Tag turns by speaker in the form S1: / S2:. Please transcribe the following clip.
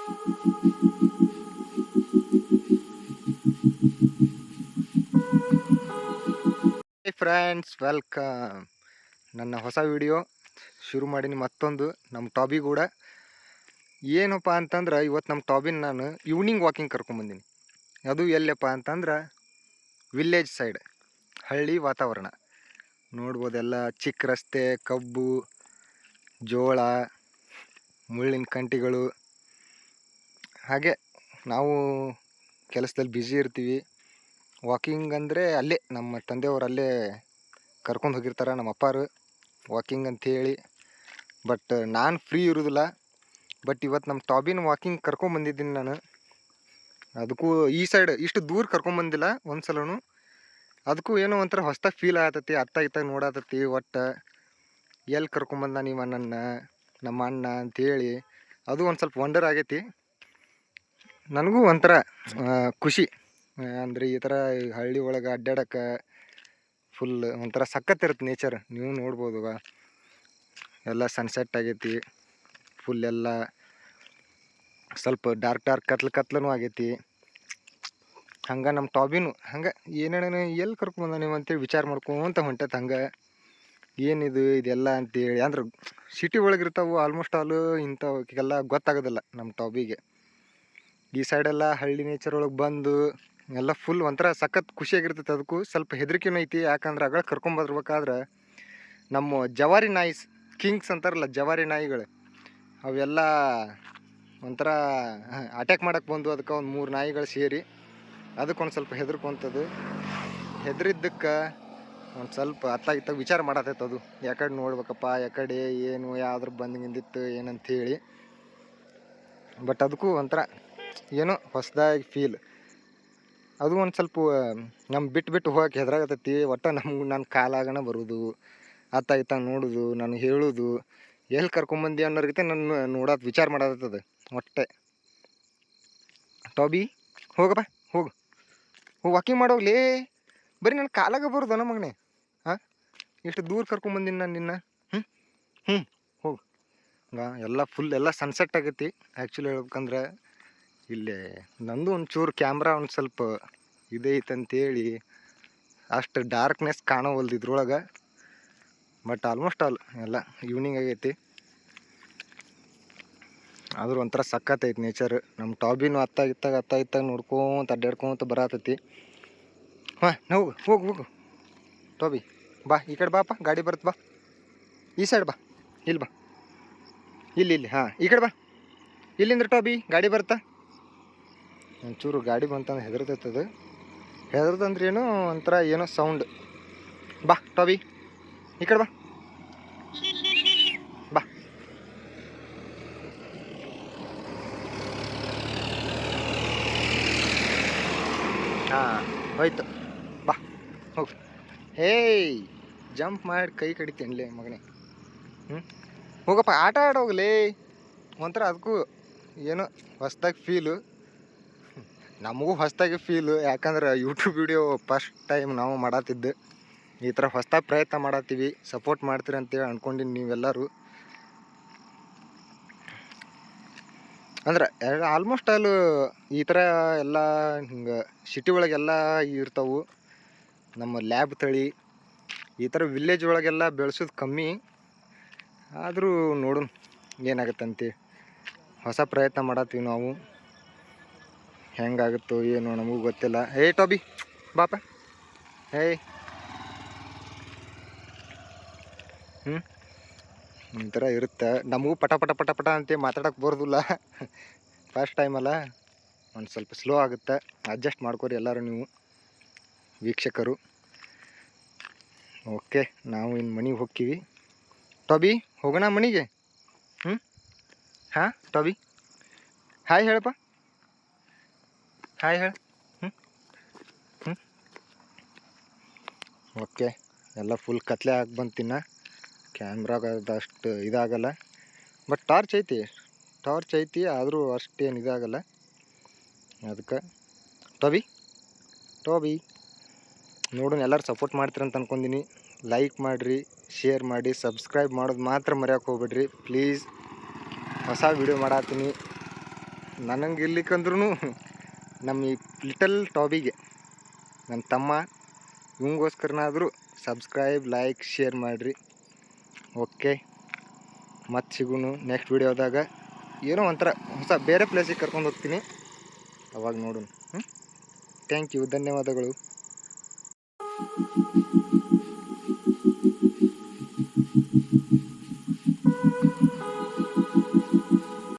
S1: ಹೇ friends, welcome. ನನ್ನ ಹೊಸ video ಶುರು ಮಾಡೀನಿ. ಮತ್ತೊಂದು ನಮ್ಮ ಟಾಬಿ ಕೂಡ ಏನಪ್ಪ ಅಂತಂದ್ರೆ, ಇವತ್ತು ನಮ್ಮ ಟಾಬಿನ ನಾನು ಈವ್ನಿಂಗ್ ವಾಕಿಂಗ್ ಕರ್ಕೊಂಬಂದೀನಿ. ಅದು ಎಲ್ಲಪ್ಪ ಅಂತಂದ್ರೆ ವಿಲ್ಲೇಜ್ ಸೈಡ್, ಹಳ್ಳಿ ವಾತಾವರಣ ನೋಡ್ಬೋದೆಲ್ಲ. ಚಿಕ್ಕ ರಸ್ತೆ, ಕಬ್ಬು, ಜೋಳ, ಮುಳ್ಳಿನ ಕಂಟಿಗಳು. ಹಾಗೆ ನಾವು ಕೆಲಸದಲ್ಲಿ ಬ್ಯುಸಿ ಇರ್ತೀವಿ. ವಾಕಿಂಗ್ ಅಂದರೆ ಅಲ್ಲೇ ನಮ್ಮ ತಂದೆಯವರು ಅಲ್ಲೇ ಕರ್ಕೊಂಡು ಹೋಗಿರ್ತಾರೆ, ನಮ್ಮ ಅಪ್ಪಾರು ವಾಕಿಂಗ್ ಅಂಥೇಳಿ. ಬಟ್ ನಾನು ಫ್ರೀ ಇರೋದಿಲ್ಲ. ಬಟ್ ಇವತ್ತು ನಮ್ಮ ಟಾಬಿನ ವಾಕಿಂಗ್ ಕರ್ಕೊಂಬಂದಿದ್ದೀನಿ ನಾನು. ಅದಕ್ಕೂ ಈ ಸೈಡ್ ಇಷ್ಟು ದೂರ ಕರ್ಕೊಂಬಂದಿಲ್ಲ ಒಂದು ಸಲನು. ಅದಕ್ಕೂ ಏನೋ ಒಂಥರ ಹೊಸ್ದಾಗಿ ಫೀಲ್ ಆಗತ್ತೈತಿ. ಅತ್ತ ಇತ್ತ ನೋಡತ್ತೈತಿ. ಒಟ್ಟು ಎಲ್ಲಿ ಕರ್ಕೊಂಬಂದ ನೀವು ನಮ್ಮ ಅಣ್ಣ ಅಂಥೇಳಿ ಅದು ಒಂದು ಸ್ವಲ್ಪ ವಂಡರ್ ಆಗೈತಿ. ನನಗೂ ಒಂಥರ ಖುಷಿ. ಅಂದರೆ ಈ ಥರ ಹಳ್ಳಿ ಒಳಗೆ ಅಡ್ಡಾಡಕ್ಕೆ ಫುಲ್ ಒಂಥರ ಸಖತ್ತಿರುತ್ತೆ ನೇಚರ್. ನೀವು ನೋಡ್ಬೋದು, ಎಲ್ಲ ಸನ್ಸೆಟ್ ಆಗೈತಿ. ಫುಲ್ ಎಲ್ಲ ಸ್ವಲ್ಪ ಡಾರ್ಕ್ ಕತ್ಲೂ ಆಗೈತಿ. ಹಂಗೆ ನಮ್ಮ ಟಾಬಿನು ಹಂಗೆ ಏನೇನು ಎಲ್ಲಿ ಕರ್ಕೊಂಬಂದ ನೀವು ಅಂತೇಳಿ ವಿಚಾರ ಮಾಡ್ಕೊಂತ ಹೊಂಟೈತೆ. ಹಂಗೆ ಏನಿದು ಇದೆಲ್ಲ ಅಂತೇಳಿ. ಅಂದ್ರೆ ಸಿಟಿ ಒಳಗಿರ್ತಾವೆ ಆಲ್ಮೋಸ್ಟ್ ಆಲು, ಇಂಥವಕ್ಕೆಲ್ಲ ಗೊತ್ತಾಗೋದಿಲ್ಲ ನಮ್ಮ ಟಾಬಿಗೆ. ಈ ಸೈಡೆಲ್ಲ ಹಳ್ಳಿ ನೇಚರ್ ಒಳಗೆ ಬಂದು ಎಲ್ಲ ಫುಲ್ ಒಂಥರ ಸಖತ್ ಖುಷಿಯಾಗಿರ್ತೈತೆ. ಅದಕ್ಕೂ ಸ್ವಲ್ಪ ಹೆದರಿಕೆನೂ ಐತಿ. ಯಾಕಂದ್ರೆ ಅಗಳ ಕರ್ಕೊಂಬರ್ಬೇಕಾದ್ರೆ ನಮ್ಮ ಜವಾರಿ ನಾಯಿ, ಕಿಂಗ್ಸ್ ಅಂತಾರಲ್ಲ ಜವಾರಿ ನಾಯಿಗಳು, ಅವೆಲ್ಲ ಒಂಥರ ಅಟ್ಯಾಕ್ ಮಾಡೋಕ್ಕೆ ಬಂದು ಅದಕ್ಕೆ ಒಂದು 3 ನಾಯಿಗಳು ಸೇರಿ ಅದಕ್ಕೊಂದು ಸ್ವಲ್ಪ ಹೆದರ್ಕೊಂತದ್ದು. ಹೆದರಿದ್ದಕ್ಕೆ ಒಂದು ಸ್ವಲ್ಪ ಅತ್ತ ಇತ್ತ ವಿಚಾರ ಮಾಡತ್ತೈತೆ. ಅದು ಯಾಕಡೆ ನೋಡ್ಬೇಕಪ್ಪ, ಯಾಕಡೆ ಏನು ಯಾವ್ದ್ರ ಬಂದಿಂದಿತ್ತು ಏನಂಥೇಳಿ. ಬಟ್ ಅದಕ್ಕೂ ಒಂಥರ ಏನೋ ಹೊಸದಾಗಿ ಫೀಲ್. ಅದು ಒಂದು ಸ್ವಲ್ಪ ನಮ್ಮ ಬಿಟ್ಟು ಹೋಗಕ್ಕೆ ಹೆದರಾಗತ್ತೈತಿ. ಒಟ್ಟು ನನ್ನ ಕಾಲಾಗಣ ಬರೋದು, ಅತ್ತ ಇತ್ತ ನೋಡೋದು, ನಾನು ಹೇಳೋದು, ಎಲ್ಲಿ ಕರ್ಕೊಂಬಂದಿ ಅನ್ನೋರ್ಗಿಂತ ನನ್ನ ನೋಡೋದು ವಿಚಾರ ಮಾಡತ್ತದ ಒಟ್ಟೆ. ಟಾಬಿ ಹೋಗಪ್ಪ, ಹೋಗು ವಾಕಿಂಗ್ ಮಾಡೋಗ್ಲಿ. ಬರೀ ನನ್ನ ಕಾಲಾಗ ಬರೋದು ನಮ್ಮ ಮಗನೇ. ಹಾಂ, ಇಷ್ಟು ದೂರ ಕರ್ಕೊಂಬಂದಿನಿ ನಾನು ನಿನ್ನ. ಹೋಗು. ಎಲ್ಲ ಫುಲ್ ಎಲ್ಲ ಸನ್ಸೆಟ್ ಆಗೈತಿ. ಆ್ಯಕ್ಚುಲಿ ಹೇಳ್ಬೇಕಂದ್ರೆ ಇಲ್ಲೇ ನಂದು ಒಂಚೂರು ಕ್ಯಾಮ್ರಾ ಒಂದು ಸ್ವಲ್ಪ ಇದೈತಂತೇಳಿ ಅಷ್ಟು ಡಾರ್ಕ್ನೆಸ್ ಕಾಣೋವಲ್ದು ಇದ್ರೊಳಗೆ. ಬಟ್ ಆಲ್ಮೋಸ್ಟ್ ಆಲ್ ಎಲ್ಲ ಈವ್ನಿಂಗ್ ಆಗೈತಿ. ಆದ್ರೂ ಒಂಥರ ಸಖತ್ತೈತಿ ನೇಚರ್. ನಮ್ಮ ಟಾಬಿನೂ ಅತ್ತ ಇತ್ತಾಗ ನೋಡ್ಕೊಂತ ಅಡ್ಡಾಡ್ಕೊಂತ ಬರತೈತಿ. ಹಾಂ, ಹೋಗು ಟಾಬಿ, ಬಾ ಈ ಕಡೆ ಬಾಪ್ಪ. ಗಾಡಿ ಬರುತ್ತೆ, ಬಾ ಈ ಸೈಡ್ ಬಾ. ಇಲ್ಲಿ ಬಾ, ಇಲ್ಲಿ ಹಾಂ, ಈ ಕಡೆ ಬಾ. ಇಲ್ಲಿಂದ್ರ ಟಾಬಿ ಗಾಡಿ ಬರುತ್ತಾ. ಒಂಚೂರು ಗಾಡಿ ಬಂತಂದ್ರೆ ಹೆದರ್ತೈತದು. ಹೆದರ್ದಂದ್ರೆ ಏನೋ ಒಂಥರ ಏನೋ ಸೌಂಡ್. ಬಾ ಟಾಬಿ, ಈ ಕಡೆ ಬಾ, ಬಾ. ಹಾಂ, ಹೋಯ್ತು, ಬಾ ಹೋಗು. ಹೇಯ್, ಜಂಪ್ ಮಾಡಿ ಕೈ ಕಡಿತೇನ್ಲೇ ಮಗನೇ. ಹೋಗಪ್ಪ, ಆಟ ಆಡೋಗ್ಲೇ. ಒಂಥರ ಅದಕ್ಕೂ ಏನೋ ಹೊಸ್ದಾಗಿ ಫೀಲು. ನಮಗೂ ಹೊಸ್ದಾಗಿ ಫೀಲು. ಯಾಕಂದ್ರೆ ಯೂಟ್ಯೂಬ್ ವಿಡಿಯೋ ಫಸ್ಟ್ ಟೈಮ್ ನಾವು ಮಾಡತ್ತಿದ್ದು. ಈ ಥರ ಹೊಸ್ದಾಗಿ ಪ್ರಯತ್ನ ಮಾಡತ್ತೀವಿ. ಸಪೋರ್ಟ್ ಮಾಡ್ತೀರಿ ಅಂತೇಳಿ ಅಂದ್ಕೊಂಡಿನಿ ನೀವೆಲ್ಲರೂ. ಅಂದ್ರೆ ಆಲ್ಮೋಸ್ಟ್ ಆಲ್ ಈ ಥರ ಎಲ್ಲ ಹಿಂಗೆ ಸಿಟಿ ಒಳಗೆಲ್ಲ ಇರ್ತಾವೆ. ನಮ್ಮ ಲ್ಯಾಬ್ ತಳಿ ಈ ಥರ ವಿಲ್ಲೇಜ್ ಒಳಗೆಲ್ಲ ಬೆಳೆಸೋದು ಕಮ್ಮಿ. ಆದರೂ ನೋಡೋಣ ಏನಾಗುತ್ತಂತೇಳಿ ಹೊಸ ಪ್ರಯತ್ನ ಮಾಡತ್ತೀವಿ ನಾವು. ಹೆಂಗಾಗುತ್ತೋ ಏನೋ ನಮಗೂ ಗೊತ್ತಿಲ್ಲ. ಟಾಬಿ ಬಾಪ. ಈ ಥರ ಇರುತ್ತೆ. ನಮಗೂ ಪಟ ಅಂತ ಮಾತಾಡೋಕೆ ಬರೋದಿಲ್ಲ. ಫಸ್ಟ್ ಟೈಮಲ್ಲ, ಒಂದು ಸ್ವಲ್ಪ ಸ್ಲೋ ಆಗುತ್ತೆ. ಅಡ್ಜಸ್ಟ್ ಮಾಡ್ಕೊರಿ ಎಲ್ಲರೂ ನೀವು ವೀಕ್ಷಕರು. ಓಕೆ, ನಾವು ಇನ್ನು ಮನೆಗೆ ಹೋಗ್ತೀವಿ. ಟಾಬಿ ಹೋಗೋಣ ಮನೆಗೆ. ಹಾಂ ಟಾಬಿ, ಹಾಯ್ ಹೇಳಪ್ಪ. ಹಾಯ್ ಹೇಳ. ಓಕೆ, ಎಲ್ಲ ಫುಲ್ ಕತ್ಲೆ ಆಗಿ ಬಂತಿನ್ನ. ಕ್ಯಾಮ್ರಾಗದಷ್ಟು ಇದಾಗಲ್ಲ. ಬಟ್ ಟಾರ್ಚ್ ಐತಿ ಆದರೂ ಅಷ್ಟೇನು ಇದಾಗಲ್ಲ. ಅದಕ್ಕೆ ಟಾಬಿ ನೋಡೋಣ. ಎಲ್ಲರೂ ಸಪೋರ್ಟ್ ಮಾಡ್ತೀರಂತ ಅಂದ್ಕೊಂಡಿನಿ. ಲೈಕ್ ಮಾಡಿರಿ, ಶೇರ್ ಮಾಡಿ, ಸಬ್ಸ್ಕ್ರೈಬ್ ಮಾಡೋದು ಮಾತ್ರ ಮರೆಯೋಕೆ ಹೋಗ್ಬೇಡ್ರಿ ಪ್ಲೀಸ್. ಹೊಸ ವಿಡಿಯೋ ಮಾಡತ್ತೀನಿ. ನನಗೆ ಇರ್ಲಿಕ್ಕಂದ್ರೂ ನಮ್ಮ ಈ ಲಿಟಲ್ ಟಾಬಿಗೆ ನನ್ನ ತಮ್ಮ ಇವಂಗೋಸ್ಕರನಾದರೂ ಸಬ್ಸ್ಕ್ರೈಬ್ ಲೈಕ್ ಶೇರ್ ಮಾಡಿರಿ. ಓಕೆ, ಮತ್ತೆ ಸಿಗೋಣ ನೆಕ್ಸ್ಟ್ ವಿಡಿಯೋದಾಗ. ಏನೋ ಒಂಥರ ಹೊಸ ಬೇರೆ ಪ್ಲೇಸಿಗೆ ಕರ್ಕೊಂಡು ಹೋಗ್ತೀನಿ, ಅವಾಗ ನೋಡೋಣ. ಥ್ಯಾಂಕ್ ಯು, ಧನ್ಯವಾದಗಳು.